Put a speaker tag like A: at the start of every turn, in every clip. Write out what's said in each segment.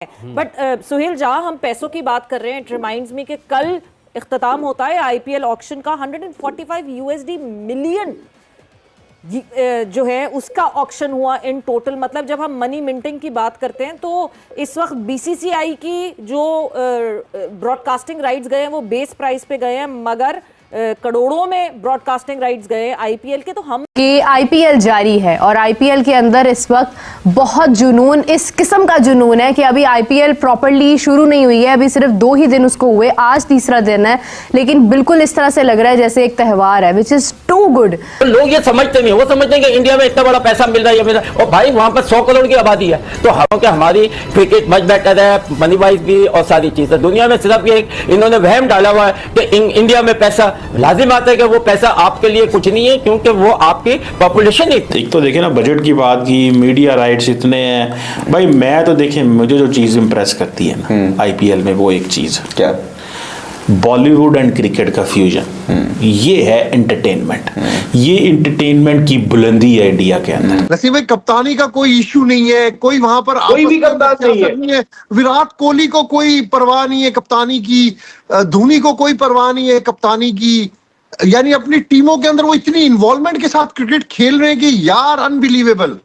A: But Suhail, जहां हम पैसों की बात कर रहे हैं, इट रिमाइंड्स मी कि कल इख्तिताम होता है आईपीएल ऑक्शन का। 145 यूएसडी मिलियन जो है उसका ऑक्शन हुआ इन टोटल। मतलब जब हम मनी मिंटिंग की बात करते हैं तो इस वक्त बीसीसीआई की जो ब्रॉडकास्टिंग राइट्स गए हैं वो बेस प्राइस पे गए हैं, मगर करोड़ों में ब्रॉडकास्टिंग राइट्स गए आईपीएल के। तो हम
B: कि आईपीएल जारी है और आईपीएल के अंदर इस वक्त बहुत जुनून, इस किस्म का जुनून है कि अभी आईपीएल प्रॉपर्ली शुरू नहीं हुई है, अभी सिर्फ 2 ही दिन उसको हुए, आज तीसरा दिन है, लेकिन बिल्कुल इस तरह से लग रहा है जैसे एक त्योहार है, विच इज टू गुड।
C: लोग ये समझते नहीं, वो समझते हैं कि इंडिया में इतना बड़ा पैसा मिल रहा है, और भाई वहां पर 100 करोड़ की आबादी है। तो हमारी क्रिकेट मच बेटर है, मनी वाइज भी और सारी चीजें। दुनिया में सिर्फ ये इन्होंने वहम डाला हुआ है कि इंडिया में पैसा, लाजिम आता है कि वो पैसा आपके लिए कुछ नहीं है, क्योंकि वो आपकी पॉपुलेशन ही।
D: तो देखे ना, बजट की बात की, मीडिया राइट्स इतने हैं भाई। मैं तो देखें, मुझे जो चीज इंप्रेस करती है ना आईपीएल में, वो एक चीज क्या, बॉलीवुड एंड क्रिकेट का फ्यूजन। ये है एंटरटेनमेंट, ये एंटरटेनमेंट की बुलंदी है इंडिया के अंदर।
E: नसीब भाई, कप्तानी का कोई इश्यू नहीं है, कोई वहां पर
D: कोई भी कप्तान नहीं है।
E: विराट कोहली को कोई परवाह नहीं है कप्तानी की, धोनी को कोई परवाह नहीं है कप्तानी की। यानी अपनी टीमों के अंदर वो इतनी इन्वॉल्वमेंट के साथ क्रिकेट खेल रहे हैं कि यार अनबिलीवेबल।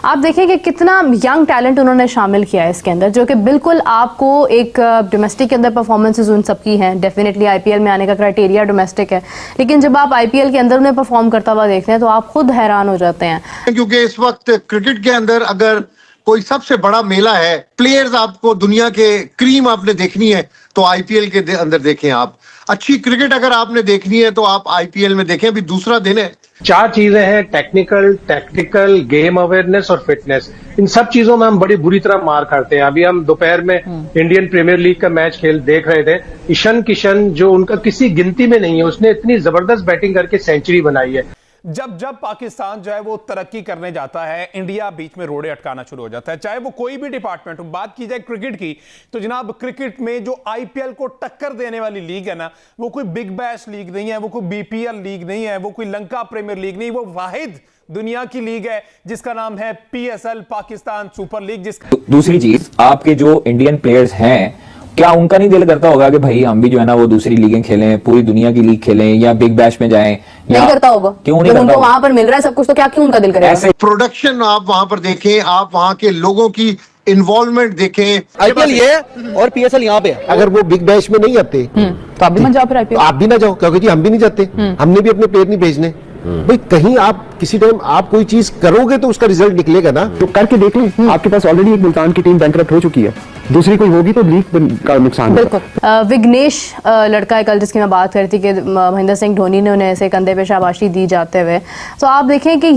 B: आप देखिए कि कितना यंग टैलेंट उन्होंने शामिल किया है इसके अंदर, जो कि बिल्कुल आपको एक डोमेस्टिक के अंदर परफॉर्मेंसेस उन सबकी हैं, डेफिनेटली आईपीएल में आने का क्राइटेरिया डोमेस्टिक है, लेकिन जब आप आईपीएल के अंदर उन्हें परफॉर्म करता हुआ देखते हैं तो आप खुद हैरान हो जाते हैं।
E: क्योंकि इस वक्त क्रिकेट के अंदर अगर कोई सबसे बड़ा मेला है, प्लेयर्स आपको दुनिया के क्रीम आपने देखनी है तो आईपीएल के अंदर देखें। आप अच्छी क्रिकेट अगर आपने देखनी है तो आप आईपीएल में देखें। अभी दूसरा दिन है।
F: 4 चीजें हैं, टेक्निकल, टैक्टिकल, गेम अवेयरनेस और फिटनेस। इन सब चीजों में हम बड़ी बुरी तरह मार खाते हैं। अभी हम दोपहर में इंडियन प्रीमियर लीग का मैच देख रहे थे। ईशान किशन, जो उनका किसी गिनती में नहीं है, उसने इतनी जबरदस्त बैटिंग करके सेंचुरी बनाई है।
G: जब जब पाकिस्तान जो है वो तरक्की करने जाता है, इंडिया बीच में रोड़े अटकाना शुरू हो जाता है, चाहे वो कोई भी डिपार्टमेंट हो। बात की जाए क्रिकेट की तो जनाब, क्रिकेट में जो आईपीएल को टक्कर देने वाली लीग है ना, वो कोई बिग बैश लीग नहीं है, वो कोई बीपीएल लीग नहीं है, वो कोई लंका प्रीमियर लीग नहीं, वो वाहिद दुनिया की लीग है जिसका नाम है पीएसएल, पाकिस्तान सुपर लीग। जिसका
H: दूसरी चीज, आपके जो इंडियन प्लेयर्स हैं, क्या उनका नहीं दिल करता होगा कि भाई हम भी जो है ना वो दूसरी लीगें खेलें, पूरी दुनिया की लीग खेलें या बिग बैश में जाएं?
B: नहीं करता होगा।
H: क्यों नहीं करता?
B: उनको वहां पर मिल रहा है सब कुछ, तो क्या क्यों उनका दिल करेगा?
H: ऐसे
E: प्रोडक्शन आप वहां पर देखें, आप वहां के लोगों की इन्वॉल्वमेंट देखें।
I: आईपीएल ये है और पीएसएल यहाँ पे। अगर वो बिग बैश में नहीं आते
B: तो आप भी मत जाओ फिर आईपीएल।
I: आप भी ना जाओ, क्योंकि हम भी नहीं जाते। हमने भी अपने प्लेयर नहीं भेजने भाई। कहीं आप किसी टाइम आप कोई चीज करोगे तो उसका रिजल्ट निकलेगा ना।
J: तो करके देख लें। आपके पास ऑलरेडी एक मुल्तान की टीम बैंकरप्ट हो चुकी है, दूसरी कोई होगी तो लीग का नुकसान।
B: बिल्कुल। विघ्नेश लड़का है कल जिसकी मैं बात करती कि महेंद्र सिंह धोनी ने उन्हें ऐसे कंधे पे शाबाशी दी जाते हुए, तो आप देखें कि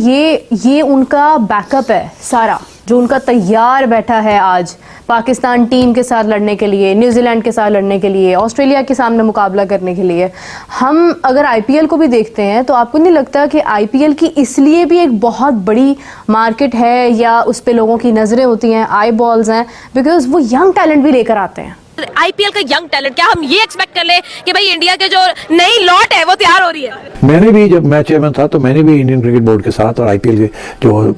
B: ये उनका बैकअप है सारा, जो उनका तैयार बैठा है आज पाकिस्तान टीम के साथ लड़ने के लिए, न्यूजीलैंड के साथ लड़ने के लिए, ऑस्ट्रेलिया के सामने मुकाबला करने के लिए। हम अगर आईपीएल को भी देखते हैं तो आपको नहीं लगता कि आईपीएल की इसलिए भी एक बहुत बड़ी मार्केट है या उस पे लोगों की नजरें होती हैं, आई बॉल्स हैं, बिकॉज वो यंग टैलेंट भी लेकर आते हैं।
A: आईपीएल का यंग टैलेंट, क्या हम ये एक्सपेक्ट कर ले कि भाई इंडिया के जो नई लॉट है वो तैयार हो रही है?
J: मैंने भी, जब मैं चेयरमैन था तो मैंने भी इंडियन क्रिकेट बोर्ड के साथ और आईपीएल के जो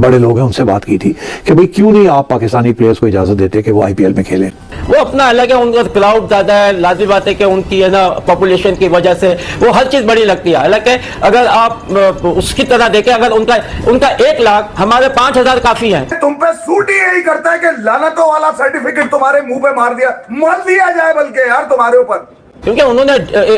J: बड़े लोग हैं उनसे बात की थी कि भाई क्यों नहीं आप पाकिस्तानी प्लेयर्स को इजाजत देते कि वो आईपीएल में खेलें।
C: वो अपना अलग है, उनका क्राउड ज्यादा है, लाजिम बात है कि उनकी है ना पॉपुलेशन की वजह से वो हर चीज बड़ी लगती है। हालांकि अगर आप उसकी तरह देखें, अगर उनका 1 लाख, हमारे 5000 काफी है।
K: तुम पे सूट ही यही करता है कि लानतों वाला सर्टिफिकेट तुम्हारे मुंह पे मार दिया जाए, बल्कि यार तुम्हारे ऊपर,
C: क्योंकि उन्होंने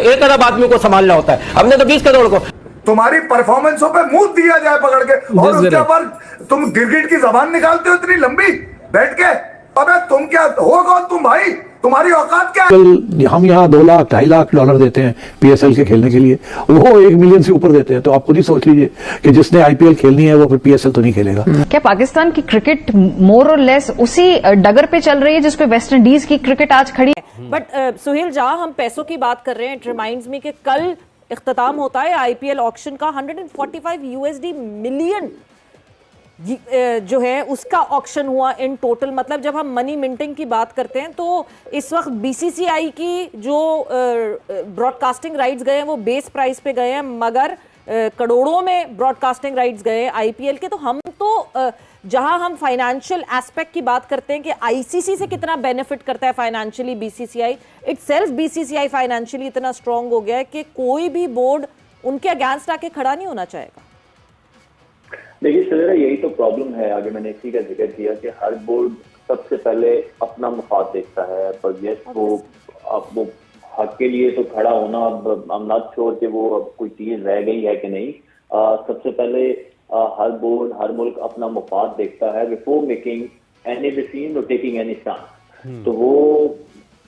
C: 1 अरब आदमी को संभालना होता है, हमने तो 20 करोड़ को।
K: तुम्हारी परफॉर्मेंसों पे मुंह दिया जाए पकड़ के, और उसके ऊपर तुम क्रिकेट की जबान निकालते हो इतनी लंबी बैठ के। अबे तुम क्या हो, कौन तुम भाई? तुम्हारी औकात क्या है?
J: हम यहाँ 2 लाख 2.5 लाख डॉलर देते हैं पीएसएल के खेलने के लिए, वो 1 मिलियन से ऊपर देते हैं। तो आप खुद ही सोच लीजिए कि जिसने आईपीएल खेलनी है वो फिर पीएसएल तो नहीं खेलेगा।
B: क्या पाकिस्तान की क्रिकेट मोर और लेस उसी डगर पे चल रही है जिसपे वेस्ट इंडीज की क्रिकेट आज खड़ी है?
A: बट सुहेल, जहां हम पैसों की बात कर रहे हैं, इट रिमाइंड्स मी कि कल इख्तिताम होता है आईपीएल ऑक्शन का। 145 यूएसडी मिलियन जो है उसका ऑक्शन हुआ इन टोटल। मतलब जब हम मनी मिंटिंग की बात करते हैं तो इस वक्त बीसीसीआई की जो ब्रॉडकास्टिंग राइट्स गए हैं वो बेस प्राइस पे गए हैं, मगर करोड़ों में ब्रॉडकास्टिंग राइट्स गए आईपीएल के। तो हम तो जहां हम फाइनेंशियल एस्पेक्ट की बात करते हैं कि आईसीसी से कितना बेनिफिट करता है financially BCCI, itself BCCI financially इतना स्ट्रांग हो गया है कि कोई भी बोर्ड उनके अगेंस्ट आके खड़ा नहीं होना चाहेगा।
L: देखिए सर, यही तो प्रॉब्लम है। आगे मैंने इसी का जिक्र किया कि हर बोर्ड सबसे पहले अपना मुफाद देखता है, पर यस वो हक के लिए तो खड़ा होना, अब आई एम नॉट श्योर कि वो अब कोई चीज रह गई है कि नहीं। सबसे पहले हर बोर्ड, हर मुल्क अपना मुफाद देखता है बिफोर मेकिंग एनी डिसीजन और टेकिंग एनी स्टैंड। तो वो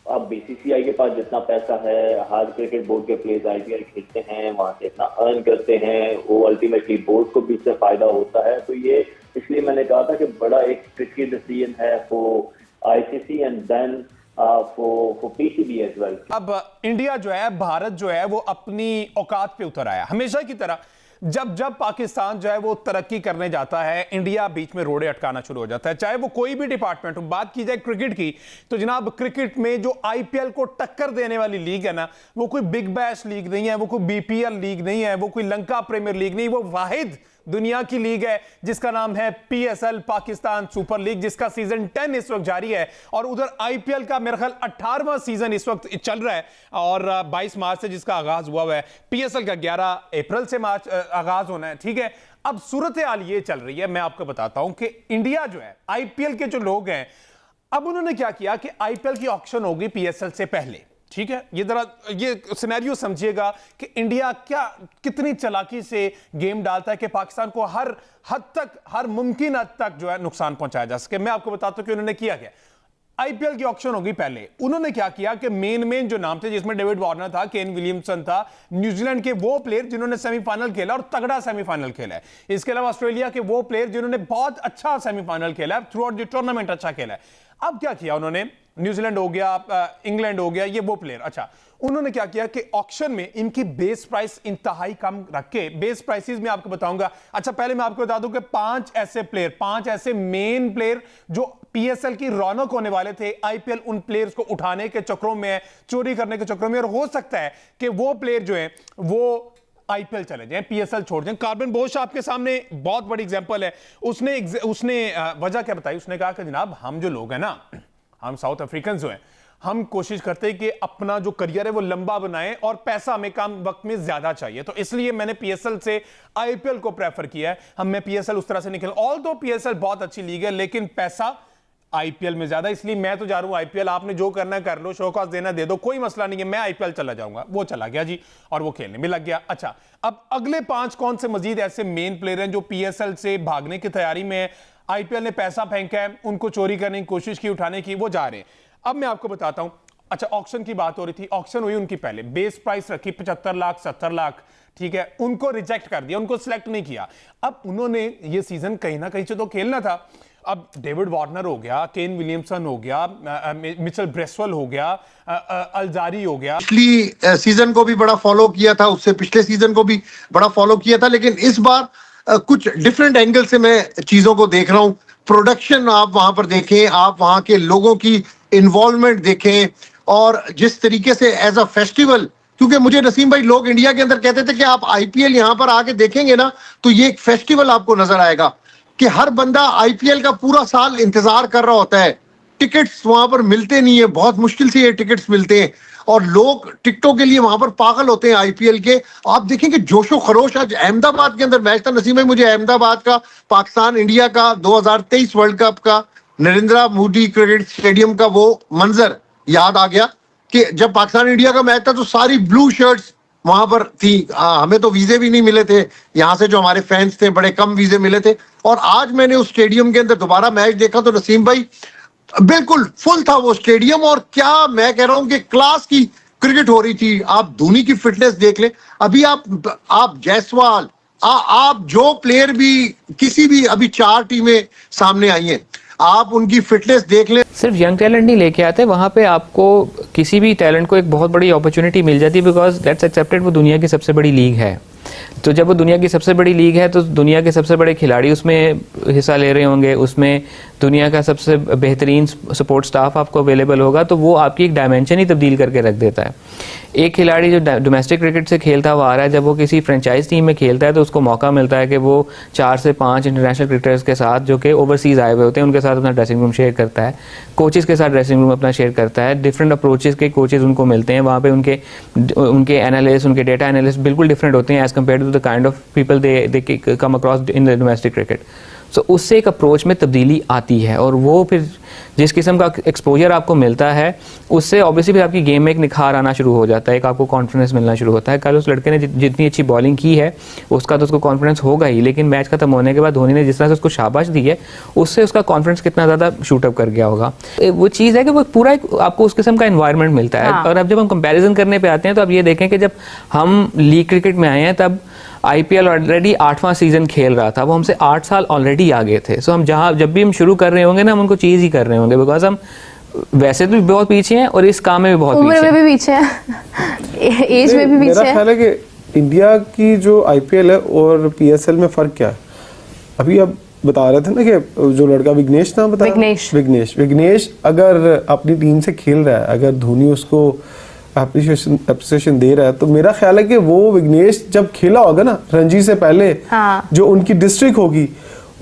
L: अब बीसीसीआई के पास जितना पैसा है, हर क्रिकेट बोर्ड के प्लेयर्स आईपीएल खेलते हैं, वहां से इतना अर्न करते हैं, वो अल्टीमेटली बोर्ड को भी इससे फायदा होता है। तो ये इसलिए मैंने कहा था कि बड़ा एक ट्रिकी डिसीजन है for ICC and then for PCB as well.
G: अब इंडिया जो है, भारत जो है, वो अपनी औकात पे उतर आया। हमेशा की तरह जब जब पाकिस्तान जो है वो तरक्की करने जाता है, इंडिया बीच में रोड़े अटकाना शुरू हो जाता है, चाहे वो कोई भी डिपार्टमेंट हो। बात की जाए क्रिकेट की, तो जनाब क्रिकेट में जो आईपीएल को टक्कर देने वाली लीग है ना, वो कोई बिग बैश लीग नहीं है, वो कोई बीपीएल लीग नहीं है, वो कोई लंका प्रीमियर लीग नहीं, वो वाहिद दुनिया की लीग है जिसका नाम है पीएसएल, पाकिस्तान सुपर लीग, जिसका सीजन 10 इस वक्त जारी है। और उधर आईपीएल का मेरे ख्याल 18वां सीजन इस वक्त चल रहा है और 22 मार्च से जिसका आगाज हुआ है। पीएसएल का 11 अप्रैल से मार्च आगाज होना है, ठीक है। अब सूरत हाल ये चल रही है, मैं आपको बताता हूं कि इंडिया जो है, आईपीएल के जो लोग हैं, अब उन्होंने क्या किया कि आईपीएल की ऑक्शन होगी पीएसएल से पहले, ठीक है। ये जरा ये सिनेरियो समझिएगा कि इंडिया कितनी चालाकी से गेम डालता है कि पाकिस्तान को हर हद तक, हर मुमकिन हद तक जो है नुकसान पहुंचाया जा सके। मैं आपको बताता हूं कि उन्होंने किया क्या। आईपीएल की ऑक्शन होगी पहले, उन्होंने क्या किया कि मेन जो नाम थे, जिसमें डेविड वार्नर था, केन विलियमसन था, न्यूजीलैंड के वो प्लेयर जिन्होंने सेमीफाइनल खेला और तगड़ा सेमीफाइनल खेला है। इसके अलावा ऑस्ट्रेलिया के वो प्लेयर जिन्होंने बहुत अच्छा सेमीफाइनल खेला है, थ्रू आउट द टूर्नामेंट अच्छा खेला है। अब क्या किया उन्होंने, न्यूजीलैंड हो गया, इंग्लैंड हो गया, ये वो प्लेयर, अच्छा उन्होंने क्या किया कि ऑक्शन में इनकी बेस प्राइस इंतहाई कम रख के, बेस प्राइसेस में आपको बताऊंगा। अच्छा पहले मैं आपको बता दूं कि 5 ऐसे मेन प्लेयर जो पीएसएल की रौनक होने वाले थे, आईपीएल उन प्लेयर्स को उठाने के चक्रों में, चोरी करने के चक्रों में, और हो सकता है कि वो प्लेयर जो है वो आईपीएल चले जाएं, पीएसएल छोड़ जाएं। कार्बन बोश आपके सामने बहुत बड़ी एग्जांपल है। उसने वजह क्या बताई, उसने कहा कि जनाब हम जो लोग हैं ना, हम साउथ अफ्रीकन जो हैं, हम कोशिश करते हैं कि अपना जो करियर है वो लंबा बनाएं और पैसा हमें कम वक्त में ज्यादा चाहिए, तो इसलिए मैंने पीएसएल से आईपीएल को प्रेफर किया है। मैं पीएसएल उस तरह से निकल, ऑल दो पीएसएल बहुत अच्छी लीग है लेकिन पैसा आईपीएल में ज्यादा, इसलिए मैं तो जा रहा हूं आईपीएल। आपने जो करना है कर लो, शो कॉज देना दे दो, कोई मसला नहीं है, मैं आईपीएल चला जाऊंगा। वो चला गया जी और वो खेलने में लग गया। अच्छा अब अगले 5 कौन से मजीद ऐसे मेन प्लेयर हैं जो पीएसएल से भागने की तैयारी में है, आईपीएल ने पैसा फेंका है, उनको चोरी करने की कोशिश की, उठाने की, वो जा रहे हैं। अब मैं आपको बताता हूं। अच्छा ऑक्शन की बात हो रही थी, ऑक्शन हुई उनकी पहले, बेस प्राइस रखी 75 लाख 70 लाख, ठीक है, उनको रिजेक्ट कर दिया, उनको सिलेक्ट नहीं किया। अब उन्होंने ये सीजन कहीं ना कहीं से तो खेलना था। अब डेविड वार्नर हो गया, केन विलियमसन हो गया, मिचेल ब्रेसवेल हो गया, अल्जारी हो गया,
E: पिछली सीजन को भी बड़ा फॉलो किया था, उससे पिछले सीजन को भी बड़ा फॉलो किया था, लेकिन इस बार कुछ डिफरेंट एंगल से मैं चीजों को देख रहा हूं। प्रोडक्शन आप वहां पर देखें, आप वहां के लोगों की इन्वॉल्वमेंट देखें, और जिस तरीके से एज अ फेस्टिवल, क्योंकि मुझे नसीम भाई लोग इंडिया के अंदर कहते थे कि आप आईपीएल यहां पर आके देखेंगे ना तो ये एक फेस्टिवल आपको नजर आएगा कि हर बंदा आईपीएल का पूरा साल इंतजार कर रहा होता है। टिकट्स वहां पर मिलते नहीं है, बहुत मुश्किल से ये टिकट्स मिलते हैं और लोग टिकटों के लिए वहां पर पागल होते हैं आईपीएल के। आप देखेंगे जोशो खरोश। आज अहमदाबाद के अंदर मैच था नसीम भाई, मुझे अहमदाबाद का पाकिस्तान इंडिया का 2023 वर्ल्ड कप का नरेंद्र मोदी क्रिकेट स्टेडियम का वो मंजर याद आ गया कि जब पाकिस्तान इंडिया का मैच था तो सारी ब्लू शर्ट्स वहां पर थी। हमें तो वीजे भी नहीं मिले थे यहाँ से, जो हमारे फैंस थे बड़े कम वीजे मिले थे। और आज मैंने उस स्टेडियम के अंदर दोबारा मैच देखा तो नसीम भाई बिल्कुल फुल था वो स्टेडियम, और क्या मैं कह रहा हूं कि क्लास की क्रिकेट हो रही थी। आप धोनी की फिटनेस देख लें, अभी आप जायसवाल, आप जो प्लेयर भी किसी भी, अभी 4 टीमें सामने आई हैं, आप उनकी फिटनेस देख लें।
M: सिर्फ यंग टैलेंट नहीं लेके आते, वहाँ पे आपको किसी भी टैलेंट को एक बहुत बड़ी अपॉर्चुनिटी मिल जाती है, बिकॉज दैट्स एक्सेप्टेड, वो दुनिया की सबसे बड़ी लीग है। तो जब वो दुनिया की सबसे बड़ी लीग है तो दुनिया के सबसे बड़े खिलाड़ी उसमें हिस्सा ले रहे होंगे, उसमें दुनिया का सबसे बेहतरीन सपोर्ट स्टाफ आपको अवेलेबल होगा, तो वो आपकी एक डायमेंशन ही तब्दील करके रख देता है। एक खिलाड़ी जो डोमेस्टिक क्रिकेट से खेलता हुआ आ रहा है, जब वो किसी फ्रेंचाइज टीम में खेलता है तो उसको मौका मिलता है कि वो 4 से 5 इंटरनेशनल क्रिकेटर्स के साथ जो कि ओवरसीज आए हुए होते हैं उनके साथ अपना ड्रेसिंग रूम शेयर करता है, कोचेस के साथ ड्रेसिंग रूम अपना शेयर करता है, डिफरेंट अप्रोचेस के कोचेस उनको मिलते हैं, वहाँ पे उनके एनालिस्ट, उनके डेटा एनालिस्ट बिल्कुल डिफरेंट होते हैं as compare to the kind of people they come across in the domestic cricket. So उससे एक अप्रोच में तब्दीली आती है और वो फिर जिस किस्म का एक्सपोजर आपको मिलता है उससे ऑब्वियसली फिर आपकी गेम में एक निखार आना शुरू हो जाता है, एक आपको कॉन्फिडेंस मिलना शुरू होता है। कल उस लड़के ने जितनी अच्छी बॉलिंग की है उसका तो उसको कॉन्फिडेंस होगा ही, लेकिन मैच खत्म होने के बाद धोनी ने जिस तरह से उसको शाबाश दी है उससे उसका कॉन्फिडेंस कितना ज़्यादा शूटअप कर गया होगा। वो चीज़ है कि वो पूरा आपको उस किस्म का इन्वायरमेंट मिलता है। और अब जब हम कंपेरिजन करने पर आते हैं तो अब ये देखें कि जब हम लीग क्रिकेट में आए हैं तब आईपीएल ऑलरेडी 8वां सीजन खेल रहा था, वो हमसे 8 साल ऑलरेडी आगे थे। सो हम जब भी हम शुरू कर रहे होंगे ना हम उनको चीज़ ही कर रहे होंगे, बिकॉज हम वैसे तो बहुत पीछे हैं और इस काम में भी बहुत
B: उम्र में भी पीछे हैं, एज में भी पीछे
N: मेरा ख्याल है कि इंडिया की जो आईपीएल है और पीएसएल में फ़र्क क्या है। अभी आप बता रहे थे ना कि जो लड़का विघ्नेश नाम बता विघ्नेश अगर अपनी टीम से खेल रहा है, अगर धोनी उसको एप्रिसिएशन दे रहा है, तो मेरा ख्याल है कि वो विघ्नेश जब खेला होगा ना रणजी से पहले, जो उनकी डिस्ट्रिक्ट होगी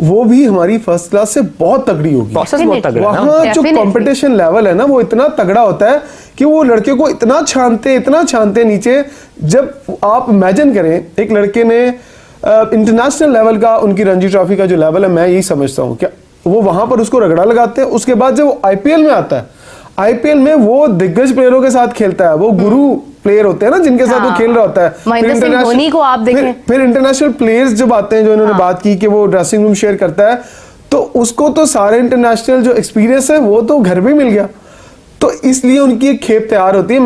N: वो भी हमारी फर्स्ट क्लास से बहुत तगड़ी होगी। वहाँ जो कंपटीशन लेवल है ना वो इतना तगड़ा होता है कि वो लड़के को इतना छानते नीचे। जब आप इमेजिन करें एक लड़के ने इंटरनेशनल लेवल का, उनकी रणजी ट्रॉफी का जो लेवल है, मैं यही समझता हूँ क्या वो वहां पर उसको रगड़ा लगाते हैं। उसके बाद जब वो आईपीएल में आता है, आईपीएल में वो दिग्गज प्लेयरों के साथ खेलता है, वो गुरु प्लेयर होते हैं ना जिनके साथ वो खेल रहा होता है।
B: महेंद्र सिंह धोनी को आप देखें,
N: फिर इंटरनेशनल प्लेयर्स जब आते हैं, जो इन्होंने बात की कि वो ड्रेसिंग रूम शेयर करता है, तो उसको तो सारे इंटरनेशनल जो एक्सपीरियंस है वो तो घर में मिल गया, तो इसलिए उनकी एक खेप तैयार होती है।